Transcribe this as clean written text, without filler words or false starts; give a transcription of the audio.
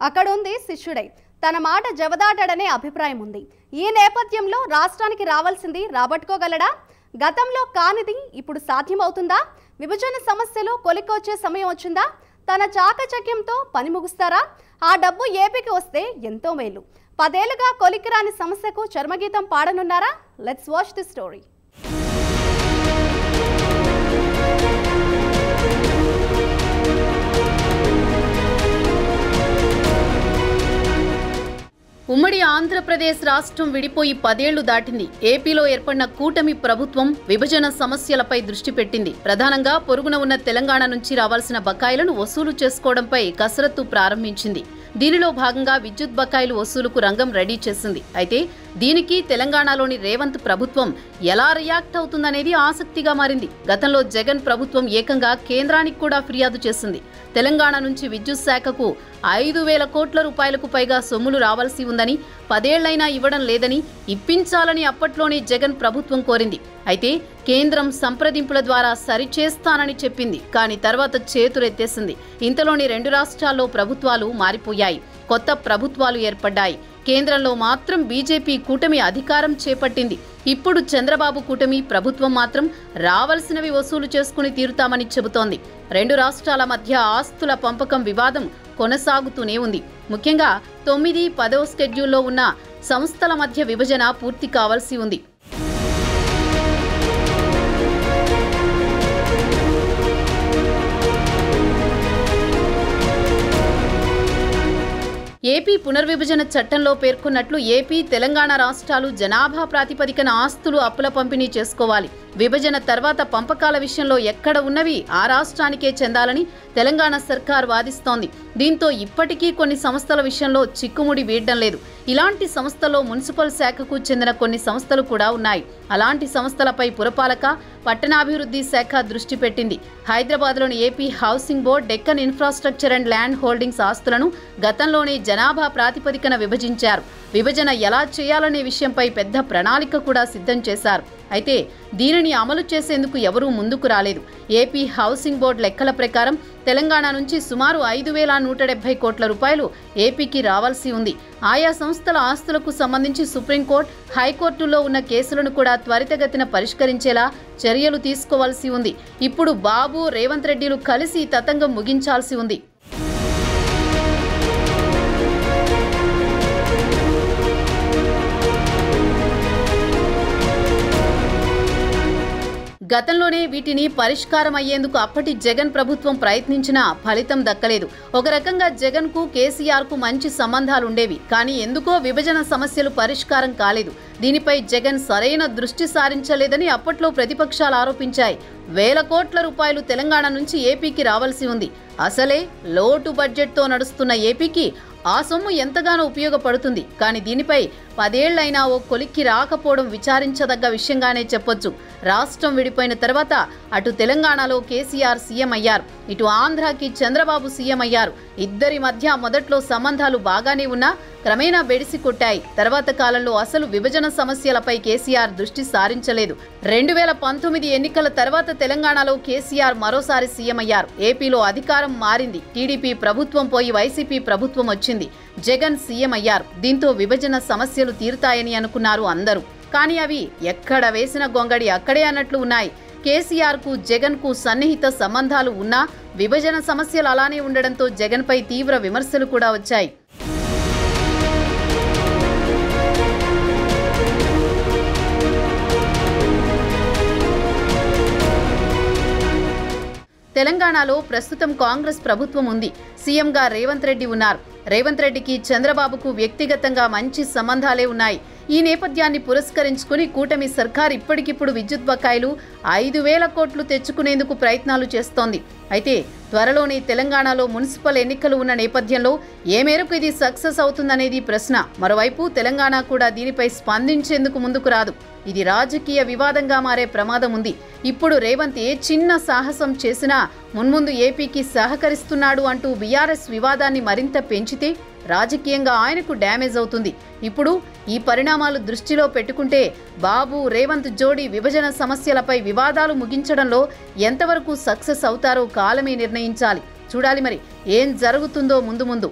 అక్కడుంది శిష్యుడై తన మాట జవదాటడనే అభిప్రాయం ఉంది. ఈ నేపథ్యంలో రాష్ట్రానికి రావాల్సింది రాబట్టుకోగలడా? గతంలో కానిది ఇప్పుడు సాధ్యమవుతుందా? విభజన సమస్యలో కొలికొచ్చే సమయం వచ్చిందా? తన చాకచక్యంతో పని ముగుస్తారా? ఆ డబ్బు ఏపీకి వస్తే ఎంతో మేలు. 10 ఏళ్లుగా కొలికిరాని సమస్యకు చర్మగీతం పాడనున్నారా? Let's watch the story. ఉమ్మడి ఆంధ్రప్రదేశ్ రాష్ట్రం విడిపోయి 10 ఏళ్లు దాటింది. ఏపీలో ఏర్పడిన కూటమి ప్రభుత్వం విభజన సమస్యలపై దృష్టి పెట్టింది. ప్రధానంగా పొరుగున ఉన్న తెలంగాణ నుంచి రావాల్సిన బకాయిలను వసూలు చేసుకోవడంపై కసరత్తు ప్రారంభించింది. దీనిలో భాగంగా విద్యుత్ బకాయిలు వసూలుకు రంగం రెడీ చేసింది. అయితే దీనికి తెలంగాణలోని రేవంత్ ప్రభుత్వం ఎలా రియాక్ట్ అవుతుందనేది ఆసక్తిగా మారింది. గతంలో జగన్ ప్రభుత్వం ఏకంగా కేంద్రానికి కూడా ఫిర్యాదు చేసింది. తెలంగాణ నుంచి విద్యుత్ శాఖకు 5,000 కోట్ల రూపాయలకు పైగా సొమ్ములు రావాల్సి ఉందని, 10 ఏళ్లైనా ఇవ్వడం లేదని, ఇప్పించాలని అప్పట్లోనే జగన్ ప్రభుత్వం కోరింది. అయితే కేంద్రం సంప్రదింపుల ద్వారా సరిచేస్తానని చెప్పింది. కానీ తర్వాత చేతులెత్తేసింది. ఇంతలోని 2 రాష్ట్రాల్లో ప్రభుత్వాలు మారిపోయాయి. కొత్త ప్రభుత్వాలు ఏర్పడ్డాయి. కేంద్రంలో మాత్రం బీజేపీ కూటమి అధికారం చేపట్టింది. ఇప్పుడు చంద్రబాబు కూటమి ప్రభుత్వం మాత్రం రావాల్సినవి వసూలు చేసుకుని తీరుతామని చెబుతోంది. 2 రాష్ట్రాల మధ్య ఆస్తుల పంపకం వివాదం కొనసాగుతూనే ఉంది. ముఖ్యంగా 9, 10వ స్కెడ్యూల్లో ఉన్న సంస్థల మధ్య విభజన పూర్తి కావాల్సి ఉంది. ఏపీ పునర్విభజన చట్టంలో పేర్కొన్నట్లు ఏపీ, తెలంగాణ రాష్ట్రాలు జనాభా ప్రాతిపదికన ఆస్తులు అప్పుల పంపిణీ చేసుకోవాలి. విభజన తర్వాత పంపకాల విషయంలో ఎక్కడ ఉన్నవి ఆ రాష్ట్రానికే చెందాలని తెలంగాణ సర్కార్ వాదిస్తోంది. దీంతో ఇప్పటికీ కొన్ని సంస్థల విషయంలో చిక్కుముడి వీడడం లేదు. ఇలాంటి సంస్థల్లో మున్సిపల్ శాఖకు చెందిన కొన్ని సంస్థలు కూడా ఉన్నాయి. అలాంటి సంస్థలపై పురపాలక, పట్టణాభివృద్ధి శాఖ దృష్టి పెట్టింది. హైదరాబాద్లోని AP housing board, Deccan infrastructure and land holdings ఆస్తులను గతంలోనే జనాభా ప్రాతిపదికన విభజించారు. విభజన ఎలా చేయాలనే విషయంపై పెద్ద ప్రణాళిక కూడా సిద్ధం చేశారు. అయితే దీనిని అమలు చేసేందుకు ఎవరూ ముందుకు రాలేదు. ఏపీ హౌసింగ్ బోర్డు లెక్కల ప్రకారం తెలంగాణ నుంచి సుమారు 5,170 కోట్ల రూపాయలు ఏపీకి రావాల్సి ఉంది. ఆయా సంస్థల ఆస్తులకు సంబంధించి సుప్రీంకోర్టు, హైకోర్టులో ఉన్న కేసులను కూడా త్వరితగతిన పరిష్కరించేలా చర్యలు తీసుకోవాల్సి ఉంది. ఇప్పుడు బాబు, రేవంత్ రెడ్డిలు కలిసి తతంగం ముగించాల్సి ఉంది. గతంలోనే వీటిని పరిష్కారం అయ్యేందుకు అప్పటి జగన్ ప్రభుత్వం ప్రయత్నించినా ఫలితం దక్కలేదు. ఒక రకంగా జగన్కు, కేసీఆర్కు మంచి సంబంధాలుండేవి. కానీ ఎందుకో విభజన సమస్యలు పరిష్కారం కాలేదు. దీనిపై జగన్ సరైన దృష్టి సారించలేదని అప్పట్లో ప్రతిపక్షాలు ఆరోపించాయి. 1,000 కోట్ల రూపాయలు తెలంగాణ నుంచి ఏపీకి రావాల్సి ఉంది. అసలే లోటు బడ్జెట్తో నడుస్తున్న ఏపీకి ఆ సొమ్ము ఎంతగానో ఉపయోగపడుతుంది. కానీ దీనిపై 10 ఏళ్లైనా ఓ కొలిక్కి రాకపోవడం విచారించదగ్గ విషయంగానే చెప్పొచ్చు. రాష్ట్రం విడిపోయిన తర్వాత అటు తెలంగాణలో కేసీఆర్ సీఎం అయ్యారు, ఇటు ఆంధ్రాకి చంద్రబాబు సీఎం అయ్యారు. ఇద్దరి మధ్య మొదట్లో సంబంధాలు బాగానే ఉన్నా క్రమేణా బెడిసి కొట్టాయి. తర్వాత కాలంలో అసలు విభజన సమస్యలపై కేసీఆర్ దృష్టి సారించలేదు. 2019 ఎన్నికల తర్వాత తెలంగాణలో కేసీఆర్ మరోసారి సీఎం అయ్యారు. ఏపీలో అధికారం మారింది. టీడీపీ ప్రభుత్వం పోయి వైసీపీ ప్రభుత్వం వచ్చింది. జగన్ సీఎం అయ్యారు. దీంతో విభజన సమస్యలు తీరుతాయని అనుకున్నారు అందరూ. కానీ అవి ఎక్కడ వేసిన గొంగడి అక్కడే అన్నట్లు ఉన్నాయి. కేసీఆర్కు, జగన్కు సన్నిహిత సంబంధాలు ఉన్నా విభజన సమస్యలు అలానే ఉండడంతో జగన్పై తీవ్ర విమర్శలు కూడా వచ్చాయి. తెలంగాణలో ప్రస్తుతం కాంగ్రెస్ ప్రభుత్వం ఉంది. సీఎంగా రేవంత్ రెడ్డి ఉన్నారు. రేవంత్ రెడ్డికి, చంద్రబాబుకు వ్యక్తిగతంగా మంచి సంబంధాలే ఉన్నాయి. ఈ నేపథ్యాన్ని పురస్కరించుకుని కూటమి సర్కార్ ఇప్పటికిప్పుడు విద్యుత్ బకాయిలు 5,000 కోట్లు తెచ్చుకునేందుకు ప్రయత్నాలు చేస్తోంది. అయితే త్వరలోనే తెలంగాణలో మున్సిపల్ ఎన్నికలు ఉన్న నేపథ్యంలో ఏ మేరకు ఇది సక్సెస్ అవుతుందనేది ప్రశ్న. మరోవైపు తెలంగాణ కూడా దీనిపై స్పందించేందుకు ముందుకు రాదు. ఇది రాజకీయ వివాదంగా మారే ప్రమాదం ఉంది. ఇప్పుడు రేవంత్ ఏ చిన్న సాహసం చేసినా మున్ముందు ఏపీకి సహకరిస్తున్నాడు అంటూ బీఆర్ఎస్ వివాదాన్ని మరింత పెంచితే రాజకీయంగా ఆయనకు డ్యామేజ్ అవుతుంది. ఇప్పుడు ఈ పరిణామాలు దృష్టిలో పెట్టుకుంటే బాబు, రేవంత్ జోడీ విభజన సమస్యలపై వివాదాలు ముగించడంలో ఎంతవరకు సక్సెస్ అవుతారో కాలమే నిర్ణయించాలి. చూడాలి మరి ఏం జరుగుతుందో ముందు ముందు.